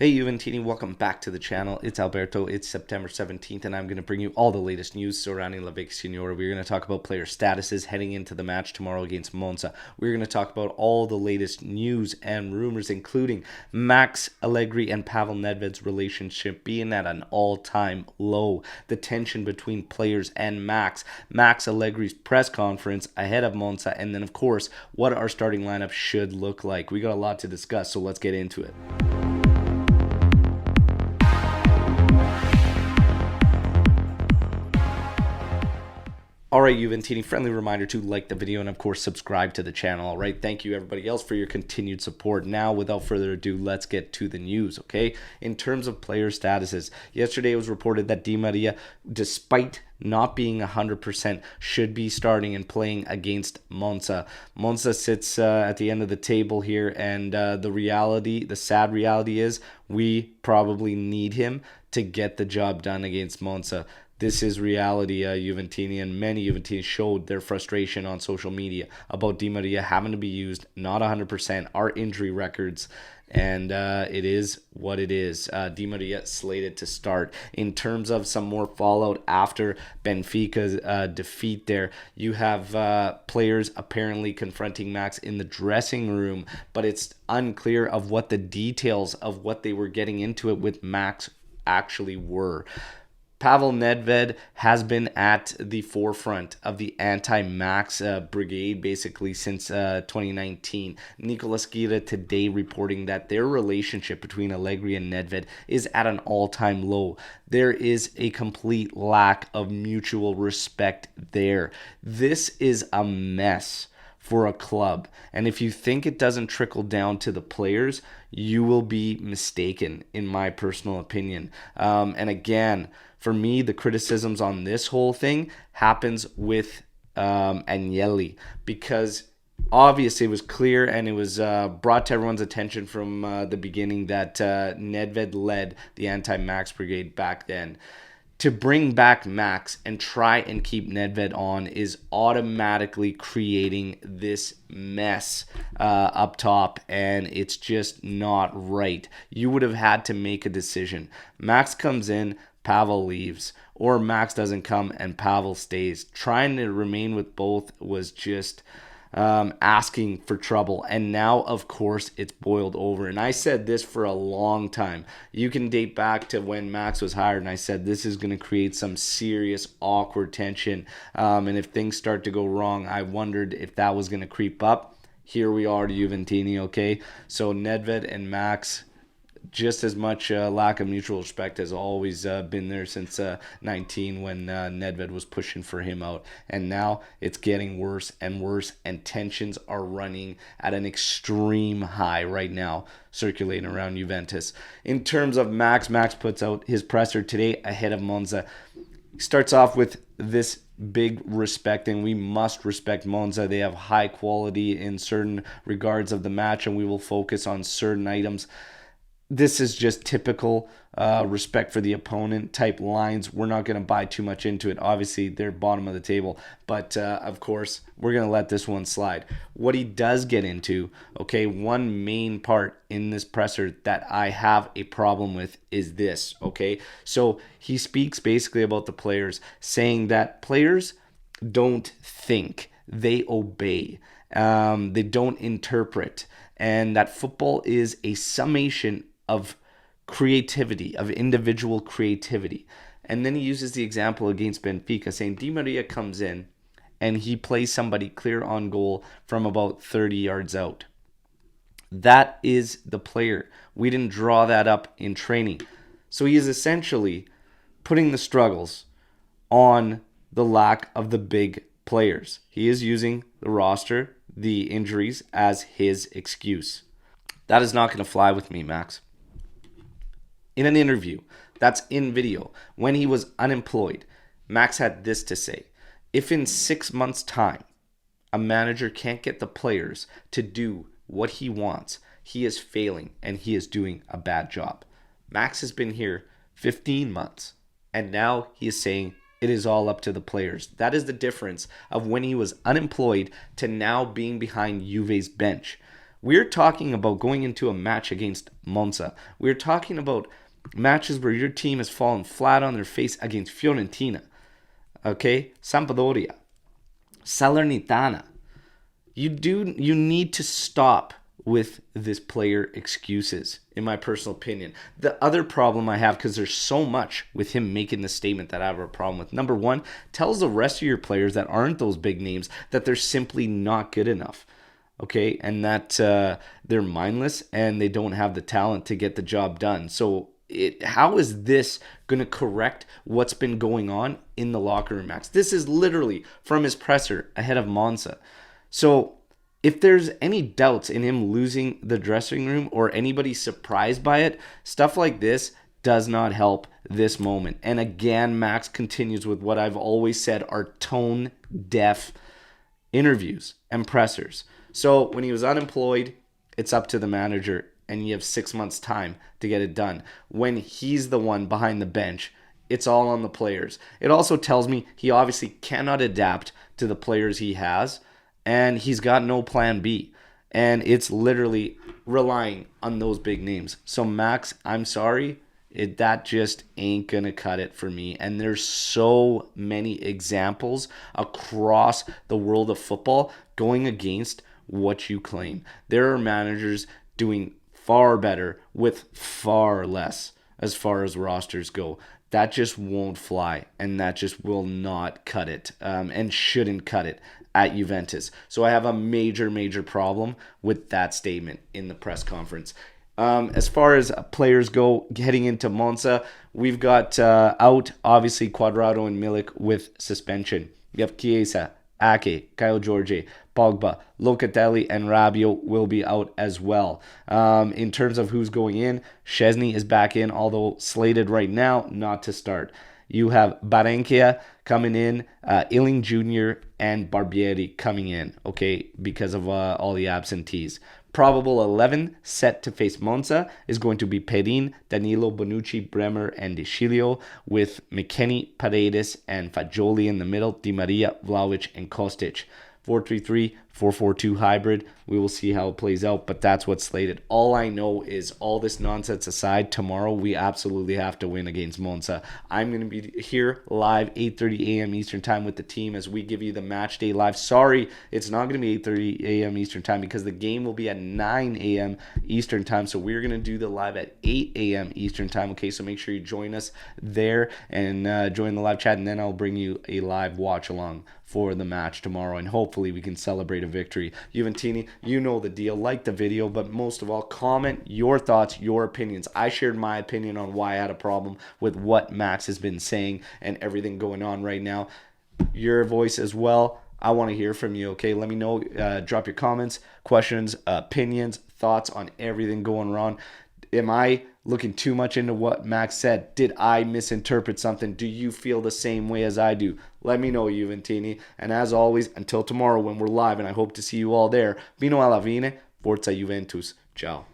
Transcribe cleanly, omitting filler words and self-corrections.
Hey Juventini, welcome back to the channel. It's Alberto. It's September 17th, and I'm going to bring you all the latest news surrounding La Vecchia Signora. We're going to talk about player statuses heading into the match tomorrow against Monza. We're going to talk about all the latest news and rumors, including Max Allegri and Pavel Nedved's relationship being at an all-time low, the tension between players and Max Allegri's press conference ahead of Monza, and then, of course, what our starting lineup should look like. We got a lot to discuss, so let's get into it. Alright, Juventini, friendly reminder to like the video and, of course, subscribe to the channel. Alright, thank you everybody else for your continued support. Now, without further ado, let's get to the news, okay? In terms of player statuses, yesterday it was reported that Di Maria, despite not being 100%, should be starting and playing against Monza. Monza sits at the end of the table here, and the sad reality is we probably need him to get the job done against Monza. This is reality, Juventini, and many Juventini showed their frustration on social media about Di Maria having to be used, not 100%, our injury records, and it is what it is. Di Maria slated to start. In terms of some more fallout after Benfica's defeat there, you have players apparently confronting Max in the dressing room, but it's unclear of what the details of what they were getting into it with Max actually were. Pavel Nedved has been at the forefront of the anti-Max brigade basically since 2019. Nicolas Gira today reporting that their relationship between Allegri and Nedved is at an all-time low. There is a complete lack of mutual respect there. This is a mess for a club, and if you think it doesn't trickle down to the players, you will be mistaken, in my personal opinion. And again, for me, the criticisms on this whole thing happens with Agnelli, because obviously it was clear and it was brought to everyone's attention from the beginning that Nedved led the anti-Max brigade back then. To bring back Max and try and keep Nedved on is automatically creating this mess up top, and it's just not right. You would have had to make a decision. Max comes in, Pavel leaves, or Max doesn't come and Pavel stays. Trying to remain with both was just asking for trouble, and now of course it's boiled over. And I said this for a long time. You can date back to when Max was hired, and I said this is going to create some serious awkward tension, and if things start to go wrong, I wondered if that was going to creep up. Here we are to Juventini, okay? So Nedved and Max, just as much lack of mutual respect has always been there since 19 when Nedved was pushing for him out. And now it's getting worse and worse, and tensions are running at an extreme high right now, circulating around Juventus. In terms of Max puts out his presser today ahead of Monza. He starts off with this big respect, and we must respect Monza. They have high quality in certain regards of the match, and we will focus on certain items. This is just typical respect for the opponent type lines. We're not going to buy too much into it. Obviously, they're bottom of the table. But, of course, we're going to let this one slide. What he does get into, okay, one main part in this presser that I have a problem with is this, okay? So he speaks basically about the players, saying that players don't think, they obey. They don't interpret. And that football is a summation of creativity, of individual creativity. And then he uses the example against Benfica, saying Di Maria comes in and he plays somebody clear on goal from about 30 yards out. That is the player. We didn't draw that up in training. So he is essentially putting the struggles on the lack of the big players. He is using the roster, the injuries, as his excuse. That is not going to fly with me, Max. In an interview that's in video, when he was unemployed, Max had this to say: if in 6 months' time a manager can't get the players to do what he wants, he is failing and he is doing a bad job. Max has been here 15 months, and now he is saying it is all up to the players. That is the difference of when he was unemployed to now being behind Juve's bench. We're talking about going into a match against Monza. We're talking about matches where your team has fallen flat on their face against Fiorentina, okay? Sampdoria, Salernitana. You need to stop with this player excuses, in my personal opinion. The other problem I have, because there's so much with him making the statement that I have a problem with. Number one, tells the rest of your players that aren't those big names that they're simply not good enough. Okay, and that they're mindless and they don't have the talent to get the job done. So how is this going to correct what's been going on in the locker room, Max? This is literally from his presser ahead of Monza. So if there's any doubts in him losing the dressing room or anybody surprised by it, stuff like this does not help this moment. And again, Max continues with what I've always said are tone-deaf interviews and pressers. So when he was unemployed, it's up to the manager, and you have 6 months' time to get it done. When he's the one behind the bench, it's all on the players. It also tells me he obviously cannot adapt to the players he has, and he's got no plan B. And it's literally relying on those big names. So Max, I'm sorry, that just ain't going to cut it for me. And there's so many examples across the world of football going against what you claim. There are managers doing far better with far less as far as rosters go. That just won't fly, and that just will not cut it, and shouldn't cut it at Juventus. So I have a major problem with that statement in the press conference. As far as players go heading into Monza, we've got out, obviously, Cuadrado and Milik with suspension. You have Chiesa, Ake, Kyle Jorge, Pogba, Locatelli, and Rabiot will be out as well. In terms of who's going in, Szczesny is back in, although slated right now not to start. You have Barrenechea coming in, Illing Jr. and Barbieri coming in, okay, because of all the absentees. Probable 11 set to face Monza is going to be Perin, Danilo, Bonucci, Bremer, and De Sciglio, with McKennie, Paredes, and Fagioli in the middle, Di Maria, Vlahovic, and Kostic. 4-3-3, 4-4-2 hybrid. We will see how it plays out, but that's what's slated. All I know is, all this nonsense aside, tomorrow we absolutely have to win against Monza. I'm going to be here live 8:30 a.m. Eastern time with the team as we give you the match day live. Sorry, it's not going to be 8:30 a.m. Eastern time because the game will be at 9 a.m. Eastern time. So we're going to do the live at 8 a.m. Eastern time. Okay, so make sure you join us there and join the live chat, and then I'll bring you a live watch along for the match tomorrow, and hopefully we can celebrate a victory. Juventini, you know the deal. Like the video, but most of all, comment your thoughts, your opinions. I shared my opinion on why I had a problem with what Max has been saying and everything going on right now. Your voice as well. I want to hear from you, okay? Let me know. Drop your comments, questions, opinions, thoughts on everything going on. Am I looking too much into what Max said? Did I misinterpret something? Do you feel the same way as I do? Let me know, Juventini. And as always, until tomorrow when we're live, and I hope to see you all there, Vino alla fine, Forza Juventus. Ciao.